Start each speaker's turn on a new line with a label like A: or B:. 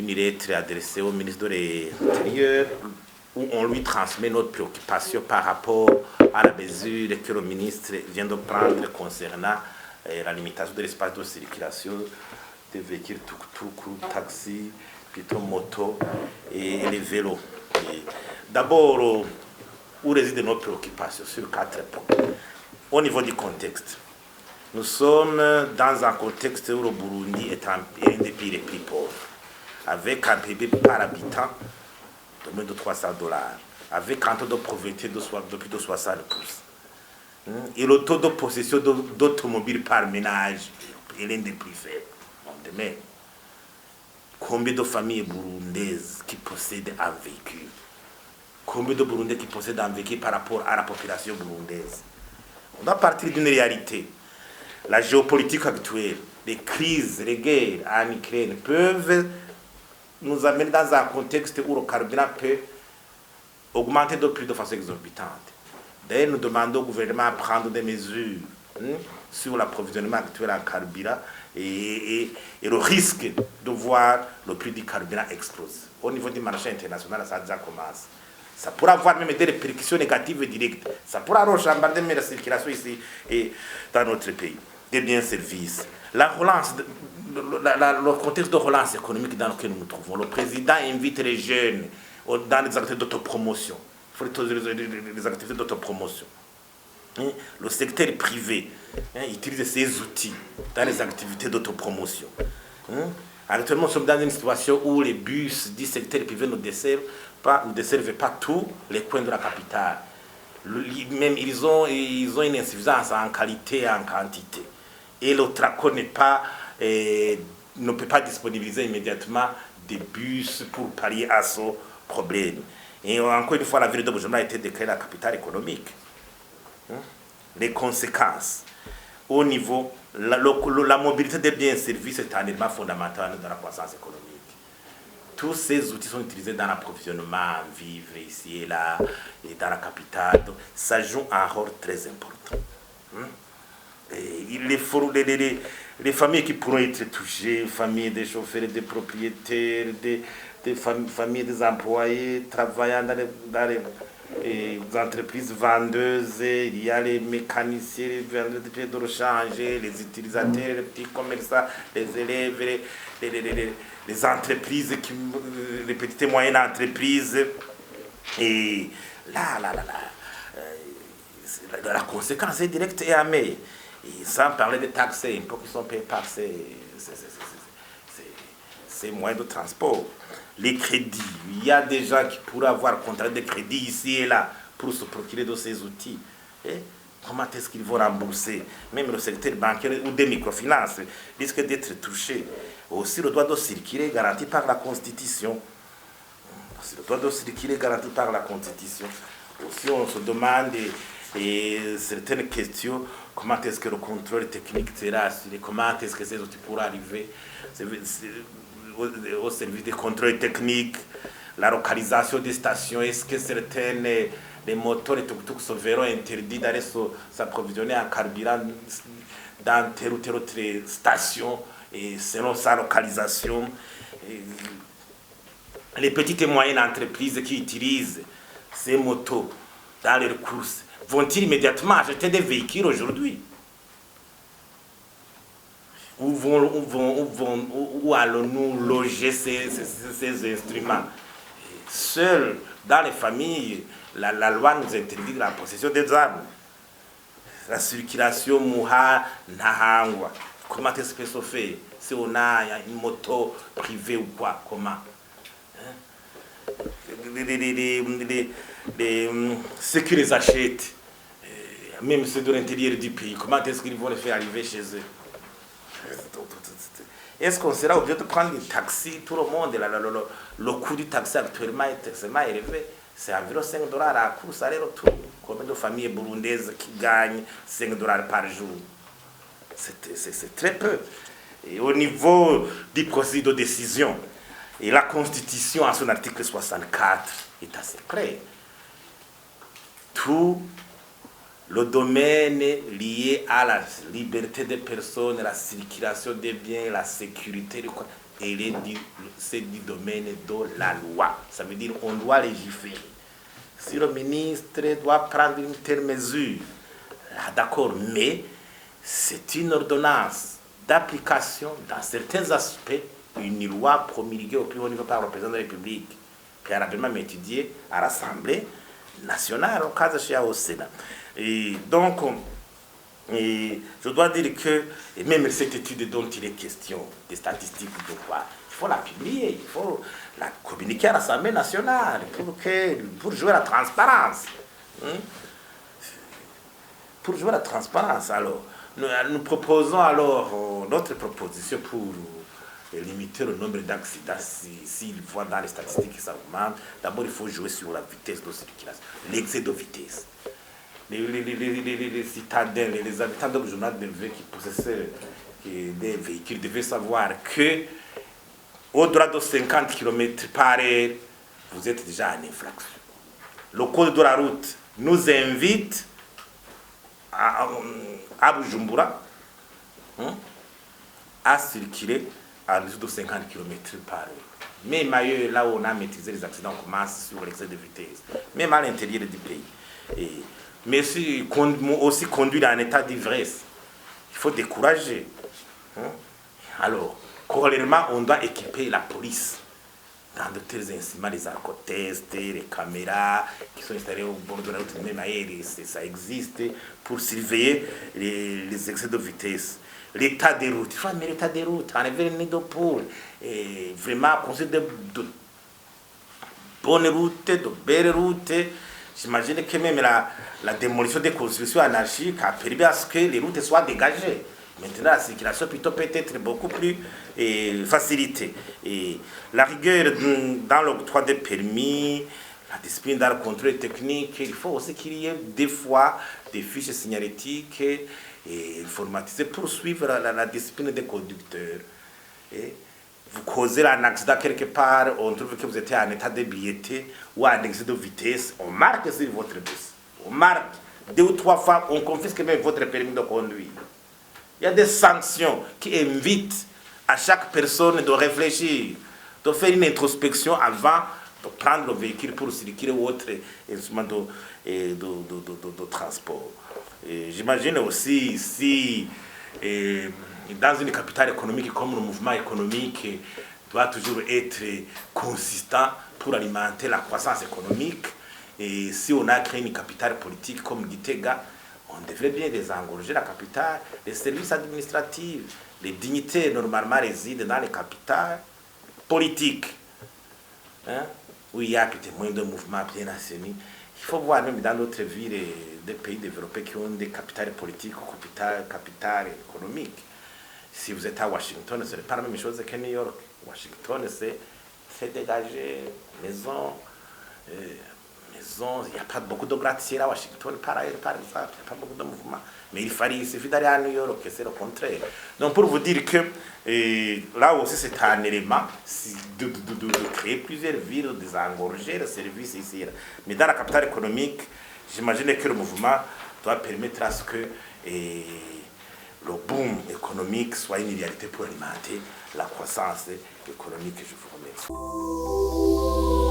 A: une lettre adressée au ministre de l'Intérieur où on lui transmet notre préoccupation par rapport à la mesure que le ministre vient de prendre concernant la limitation de l'espace de circulation des véhicules tuk-tuk, taxis, plutôt motos et les vélos. D'abord, où résident nos préoccupations sur 4 points. Au niveau du contexte, nous sommes dans un contexte où le Burundi est un des pays les plus pauvres, avec un PIB par habitant de moins de $300, avec un taux de pauvreté de plus de 60%. Et le taux de possession d'automobiles par ménage est l'un des plus faibles. Demain, combien de familles burundaises qui possèdent un véhicule? Combien de Burundais qui possèdent un véhicule par rapport à la population burundaise? On doit partir d'une réalité. La géopolitique actuelle, les crises, les guerres en Ukraine peuvent nous amener dans un contexte où le carburant peut augmenter de plus de façon exorbitante. D'ailleurs, nous demandons au gouvernement de prendre des mesures sur l'approvisionnement actuel en carburant et le risque de voir le prix du carburant exploser. Au niveau du marché international, ça a déjà commencé. Ça pourra avoir même des répercussions négatives et directes. Ça pourra rechambarder la circulation ici et dans notre pays. Des biens et services. La relance, le contexte de relance économique dans lequel nous nous trouvons. Le président invite les jeunes dans les activités d'autopromotion. Il faut les activités d'autopromotion. Le secteur privé utilise ces outils dans les activités d'autopromotion. Actuellement, nous sommes dans une situation où les bus du secteur privé ne desservent pas tous les coins de la capitale. Même ils ont une insuffisance en qualité et en quantité. Et le TRACO ne peut pas disponibiliser immédiatement des bus pour pallier à ce problème. Et encore une fois, la ville de Bujumbura a été déclarée la capitale économique. Les conséquences au niveau, la mobilité des biens et services est un élément fondamental de la croissance économique. Tous ces outils sont utilisés dans l'approvisionnement en vivres ici et là, et dans la capitale. Donc, ça joue un rôle très important. Et les familles qui pourront être touchées, familles des chauffeurs, des propriétaires, des familles des employés travaillant dans les entreprises vendeuses, il y a les mécaniciens, les vendeurs de pieds de rechange, les utilisateurs, les petits commerçants, les élèves, les entreprises, les petites et moyennes entreprises. Et la conséquence est directe et amère. Et sans parler des taxes et impôts qui sont payés par ces moyens de transport. Les crédits, il y a des gens qui pourraient avoir contrat de crédit ici et là pour se procurer de ces outils. Et comment est-ce qu'ils vont rembourser? Même le secteur bancaire ou des microfinances risque d'être touché. Aussi le droit de circuler est garanti par la Constitution. Aussi on se demande certaines questions. Comment est-ce que le contrôle technique sera assuré? Comment est-ce que ces outils pourront arriver au service de contrôle technique? La localisation des stations, est-ce que certaines les moteurs et tuk-tuk se verront interdits d'aller s'approvisionner en carburant dans telle ou telle autre station et selon sa localisation? Les petites et moyennes entreprises qui utilisent ces motos dans leurs courses vont-ils immédiatement acheter des véhicules aujourd'hui? Où allons-nous loger ces instruments? Seuls dans les familles, la loi nous interdit la possession des armes. La circulation Muha Nahangwa. Comment est-ce que ça se fait? Si on a une moto privée ou quoi? Comment? Ceux qui les achètent, même ceux de l'intérieur du pays, comment est-ce qu'ils vont les faire arriver chez eux? Est-ce qu'on sera obligé de prendre un taxi? Tout le monde, le coût du taxi actuellement est extrêmement élevé. C'est environ $5 à la course aller-retour. Combien de familles burundaises qui gagnent $5 par jour? C'est très peu. Et au niveau du processus de décision, et la Constitution, en son article 64, est assez claire. Tout le domaine lié à la liberté des personnes, la circulation des biens, la sécurité, c'est du domaine de la loi. Ça veut dire qu'on doit légiférer. Si le ministre doit prendre une telle mesure, d'accord, mais c'est une ordonnance d'application dans certains aspects, une loi promulguée au plus haut niveau par le président de la République, préalablement étudiée à l'Assemblée nationale, au cas échéant au Sénat. Et donc, je dois dire que même cette étude dont il est question, des statistiques de quoi, il faut la publier, il faut la communiquer à l'Assemblée nationale pour jouer la transparence. Pour jouer la transparence, alors, nous proposons alors notre proposition pour limiter le nombre d'accidents s'il voit dans les statistiques que ça augmente. D'abord, il faut jouer sur la vitesse de circulation, l'excès de vitesse. Les citadins, les habitants de journal qui possèdent des véhicules devaient savoir que au-delà de 50 km par heure, vous êtes déjà en infraction. Le code de la route nous invite à Bujumbura à circuler à dessous de 50 km par heure. Même ailleurs, là où on a maîtrisé les accidents, on commence sur l'excès de vitesse. Même à l'intérieur du pays. Mais aussi conduire en état d'ivresse. Il faut décourager. Alors, corollairement, on doit équiper la police dans de tels instruments, les alcotests, les caméras qui sont installées au bord de la route, même ailleurs, ça existe pour surveiller les excès de vitesse. L'état des routes, il faut amener l'état des routes, enlever les nids de poules, et vraiment construire de bonnes routes, de belles routes. J'imagine que même la démolition des constructions anarchiques a permis à ce que les routes soient dégagées. Maintenant, la circulation plutôt peut être beaucoup plus facilitée. Et la rigueur dans l'octroi des permis, la discipline dans le contrôle technique, il faut aussi qu'il y ait des fois des fiches signalétiques et informatisées pour suivre la discipline des conducteurs. Et vous causez un accident quelque part, on trouve que vous êtes en état d'ébriété ou en excès de vitesse, on marque sur votre bus. On marque 2 ou 3 fois, on confisque même votre permis de conduire. Il y a des sanctions qui invitent à chaque personne de réfléchir, de faire une introspection avant de prendre le véhicule pour circuler ou autre instrument de transport. J'imagine aussi si dans une capitale économique comme le mouvement économique doit toujours être consistant pour alimenter la croissance économique, et si on a créé une capitale politique comme Gitega, on devrait bien désengorger la capitale, les services administratifs, les dignités normalement résident dans les capitales politiques, où il y a peut-être moins de mouvements bien assainis. Il faut voir même dans d'autres villes des pays développés qui ont des capitales politiques ou capitales économiques. Si vous êtes à Washington, ce n'est pas la même chose que New York. Washington, c'est dégagé, maison. Il n'y a pas beaucoup de gratte-ciel à Washington, par exemple, il n'y a pas beaucoup de mouvements. Mais il suffit d'aller à New York, c'est le contraire. Donc pour vous dire que là aussi c'est un élément de créer plusieurs villes, de désengorger le service ici. Mais dans la capitale économique, j'imagine que le mouvement doit permettre à ce que le boom économique soit une réalité pour alimenter la croissance économique. Je vous remercie.